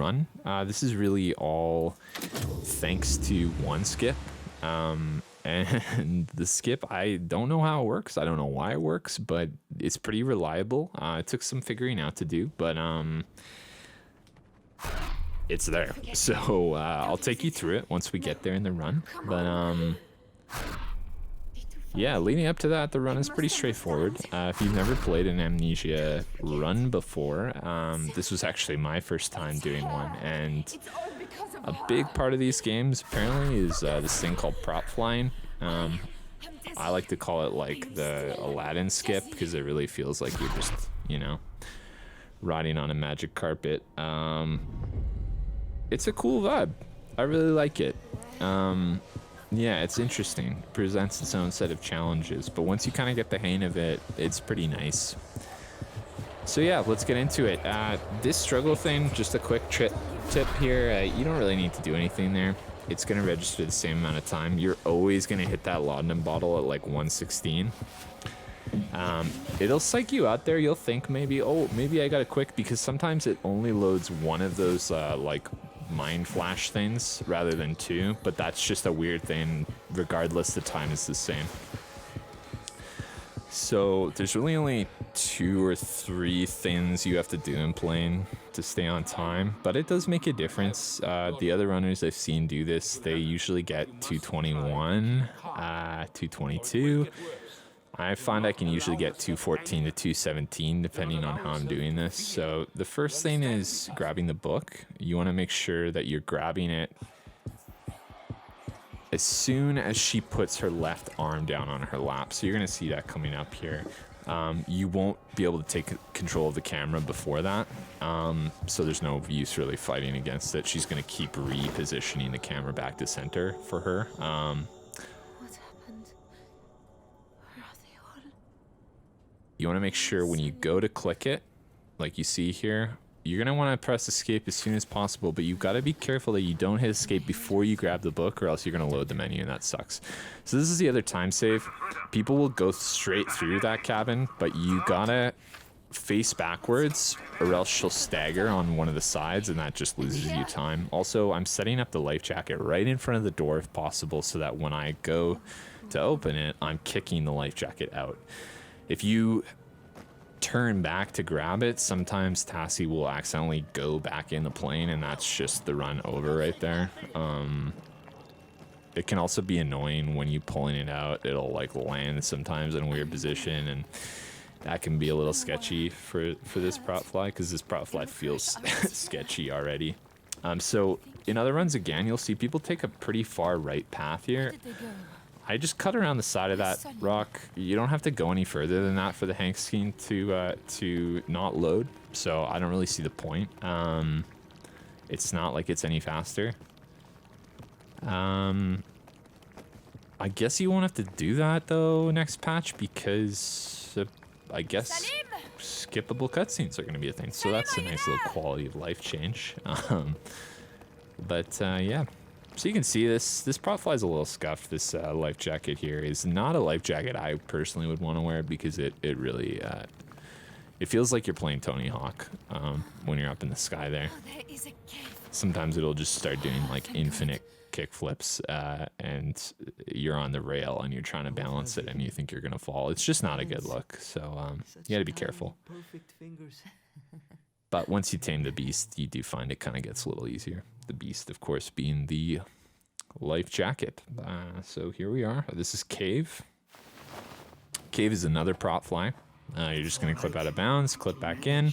run. This is really all thanks to one skip. And the skip, I don't know how it works. I don't know why it works, but it's pretty reliable. It took some figuring out to do, but it's there. So I'll take you through it once we get there in the run. But yeah, leading up to that, the run is pretty straightforward. If you've never played an Amnesia run before, this was actually my first time doing one, and a big part of these games apparently is this thing called prop flying. I like to call it like the Aladdin skip because it really feels like you're just, you know, riding on a magic carpet. It's a cool vibe. I really like it. Yeah, it's interesting. It presents its own set of challenges, but once you kind of get the hang of it, it's pretty nice. So yeah, let's get into it. This struggle thing, just a quick tip here, you don't really need to do anything there. It's going to register the same amount of time. You're always going to hit that laudanum bottle at like 116. It'll psych you out there. You'll think maybe, oh, maybe I got it quick, because sometimes it only loads one of those like mind flash things rather than two, but that's just a weird thing. Regardless, the time is the same. So there's really only 2 or 3 things you have to do in playing to stay on time, but it does make a difference. The other runners I've seen do this, they usually get 221, 222. I find I can usually get 214 to 217 depending on how I'm doing this. So the first thing is grabbing the book. You want to make sure that you're grabbing it as soon as she puts her left arm down on her lap. So you're going to see that coming up here. You won't be able to take control of the camera before that. So there's no use really fighting against it. She's going to keep repositioning the camera back to center for her. What happened? Where are they all? You want to make sure when you go to click it, like you see here, you're going to want to press escape as soon as possible, but you've got to be careful that you don't hit escape before you grab the book, or else you're going to load the menu, and that sucks. So this is the other time save. People will go straight through that cabin, but you gotta face backwards, or else she'll stagger on one of the sides, and that just loses you time. Also, I'm setting up the life jacket right in front of the door if possible, so that when I go to open it, I'm kicking the life jacket out. If you turn back to grab it, sometimes Tassie will accidentally go back in the plane, and that's just the run over right there. It can also be annoying when you pulling it out. It'll like land sometimes in a weird position, and that can be a little sketchy for this prop fly, because this prop fly feels sketchy already. So in other runs, again, you'll see people take a pretty far right path here. I just cut around the side of that rock. You don't have to go any further than that for the Hank scheme to not load, so I don't really see the point. It's not like it's any faster. I guess you won't have to do that though next patch, because I guess skippable cutscenes are going to be a thing. So that's a nice little quality of life change. Yeah. So you can see this prop fly is a little scuffed. This life jacket here is not a life jacket I personally would want to wear, because it really it feels like you're playing Tony Hawk when you're up in the sky there. Sometimes it'll just start doing like infinite kick flips, and you're on the rail and you're trying to balance it and you think you're gonna fall. It's just not a good look. So you gotta be careful. But once you tame the beast, you do find it kind of gets a little easier. The beast, of course, being the life jacket. So here we are. This is Cave. Cave is another prop fly. You're just going to clip out of bounds, clip back in.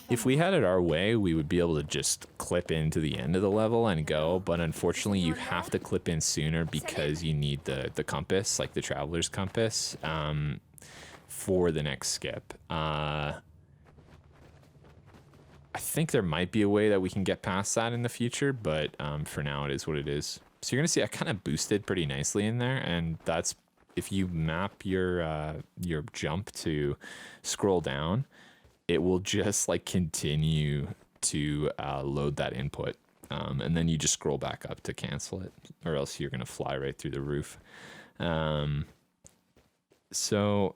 If we had it our way, we would be able to just clip into the end of the level and go, but unfortunately you have to clip in sooner because you need the compass, like the traveler's compass, for the next skip. I think there might be a way that we can get past that in the future, but for now it is what it is. So you're gonna see I kind of boosted pretty nicely in there, and that's if you map your jump to scroll down, it will just like continue to load that input, and then you just scroll back up to cancel it, or else you're gonna fly right through the roof. So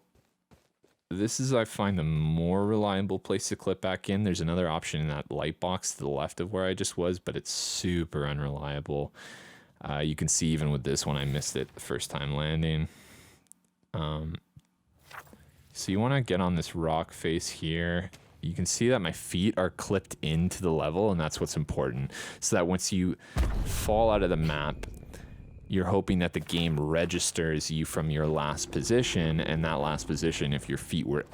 this is, I find, the more reliable place to clip back in. There's another option in that light box to the left of where I just was, but it's super unreliable. You can see even with this one, I missed it the first time landing. So you want to get on this rock face here. You can see that my feet are clipped into the level, and that's what's important. So that once you fall out of the map, you're hoping that the game registers you from your last position, and that last position, if your feet were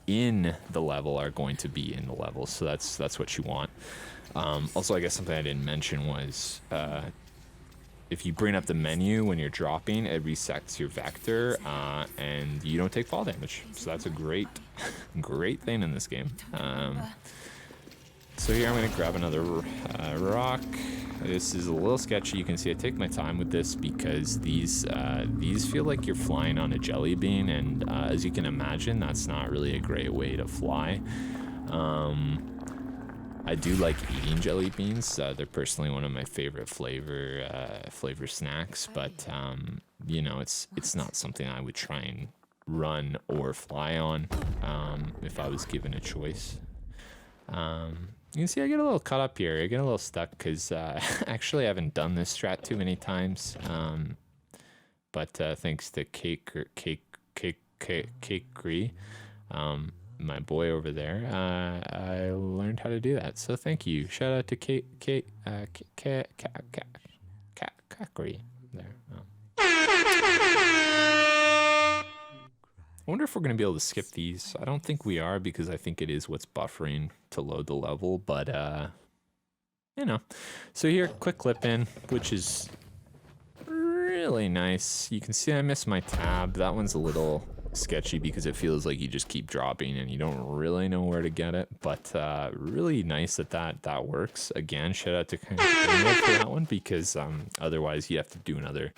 in the level, are going to be in the level. So that's what you want. Also, I guess something I didn't mention was if you bring up the menu when you're dropping, it resets your vector, and you don't take fall damage. So that's a great thing in this game. So here I'm going to grab another rock. This is a little sketchy. You can see I take my time with this because these feel like you're flying on a jelly bean, and as you can imagine, that's not really a great way to fly. I do like eating jelly beans. They're personally one of my favorite flavor snacks, but you know, it's not something I would try and run or fly on if I was given a choice. You can see I get a little caught up here. I get a little stuck because actually I haven't done this strat too many times. But thanks to Cakery, my boy over there, I learned how to do that. So thank you. Shout out to Cakery there. I wonder if we're going to be able to skip these. I don't think we are because I think it is what's buffering to load the level, but you know. So here, quick clip in, which is really nice. You can see I missed my tab. That one's a little sketchy because it feels like you just keep dropping and you don't really know where to get it, but really nice that works. Again, shout out to for that one because otherwise you have to do another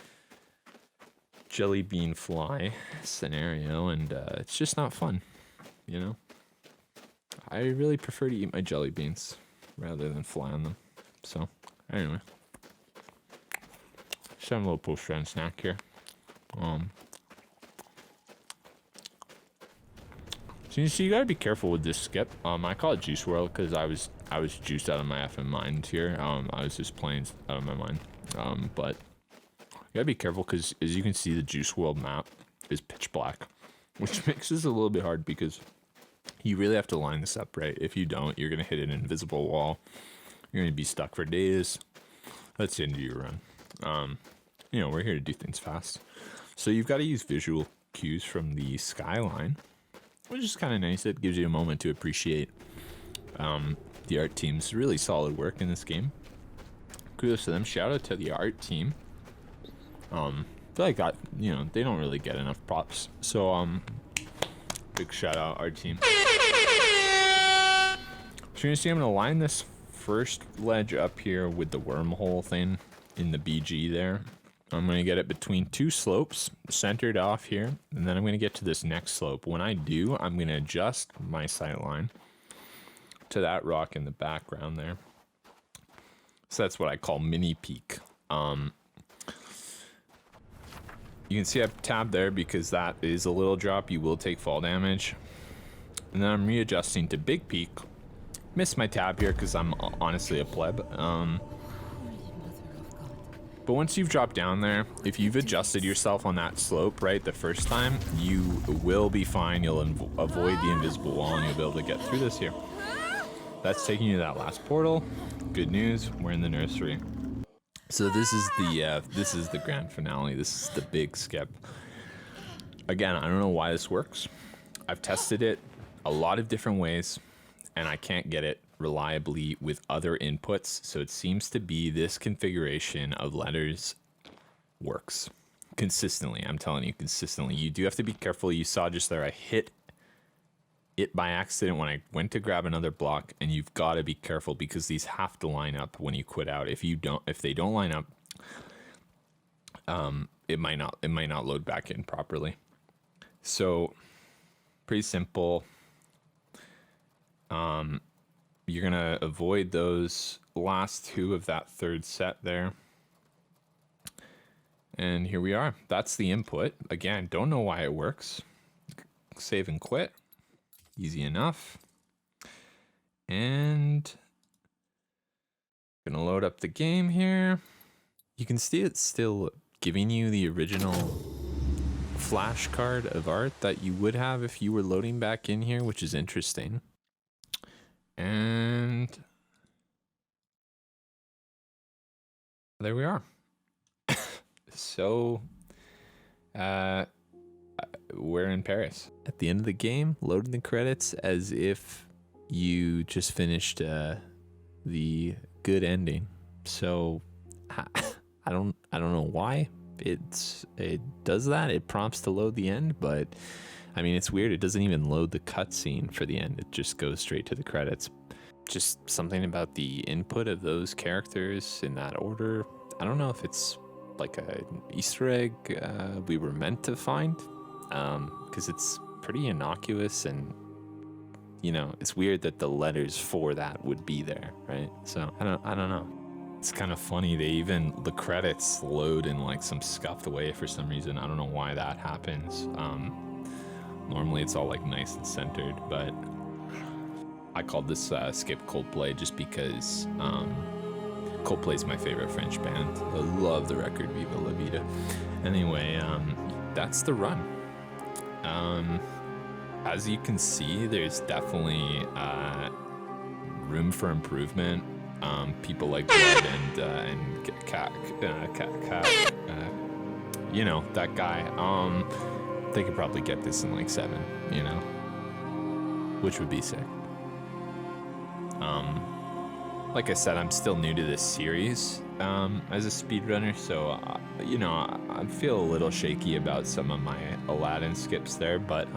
jelly bean fly scenario, and it's just not fun, you know. I really prefer to eat my jelly beans rather than fly on them. So anyway, just having a little post-run snack here. So you gotta be careful with this skip. I call it juice whirl because I was juiced out of my effing mind here. I was just playing out of my mind. But you gotta be careful because, as you can see, the Juice World map is pitch black, which makes this a little bit hard because you really have to line this up right. If you don't, you're gonna hit an invisible wall. You're gonna be stuck for days. That's the end of your run. You know, we're here to do things fast. So you've got to use visual cues from the skyline, which is kind of nice. It gives you a moment to appreciate the art team's really solid work in this game. Kudos to them. Shout out to the art team. I feel like that, you know, they don't really get enough props. So, big shout out our team. So you're gonna see I'm gonna line this first ledge up here with the wormhole thing in the BG there. I'm gonna get it between two slopes, centered off here, and then I'm gonna get to this next slope. When I do, I'm gonna adjust my sight line to that rock in the background there. So that's what I call mini peak. You can see I've tabbed there because that is a little drop. You will take fall damage. And then I'm readjusting to big peak. Missed my tab here because I'm honestly a pleb. But once you've dropped down there, if you've adjusted yourself on that slope, right, the first time, you will be fine. You'll avoid the invisible wall and you'll be able to get through this here. That's taking you to that last portal. Good news, we're in the nursery. So this is the grand finale. This is the big skip. Again, I don't know why this works. I've tested it a lot of different ways, and I can't get it reliably with other inputs. So it seems to be this configuration of letters works consistently. I'm telling you, consistently. You do have to be careful. You saw just there, I hit it by accident when I went to grab another block, and you've got to be careful because these have to line up when you quit out. If they don't line up, it might not load back in properly. So pretty simple. You're gonna avoid those last two of that third set there. And here we are. That's the input. Again, don't know why it works. Save and quit. Easy enough. And gonna load up the game here. You can see it's still giving you the original flashcard of art that you would have if you were loading back in here, which is interesting. And there we are. So we're in Paris. At the end of the game, loading the credits as if you just finished the good ending. So I don't know why it does that. It prompts to load the end, but I mean, it's weird. It doesn't even load the cutscene for the end. It just goes straight to the credits. Just something about the input of those characters in that order. I don't know if it's like an Easter egg we were meant to find, because it's pretty innocuous, and you know, it's weird that the letters for that would be there, right? So I don't know. It's kind of funny. The credits load in like some scuffed way for some reason. I don't know why that happens. Normally it's all like nice and centered, but I called this skip Coldplay just because Coldplay is my favorite French band. I love the record Viva La Vida. Anyway, that's the run. As you can see, there's definitely room for improvement. People like Blood and Cat, you know, that guy. They could probably get this in like 7, you know, which would be sick. Like I said, I'm still new to this series as a speedrunner, so you know, I feel a little shaky about some of my Aladdin skips there, but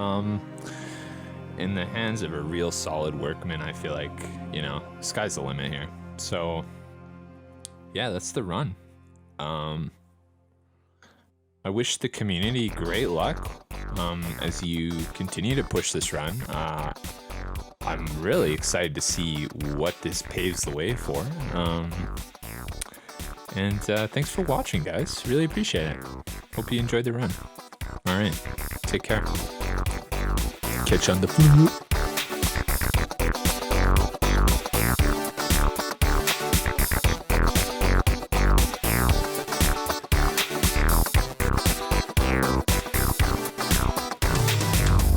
in the hands of a real solid workman, I feel like, you know, sky's the limit here. So yeah, that's the run. I wish the community great luck as you continue to push this run. I'm really excited to see what this paves the way for. And thanks for watching, guys. Really appreciate it. Hope you enjoyed the run. All right, take care. Catch you on the flip.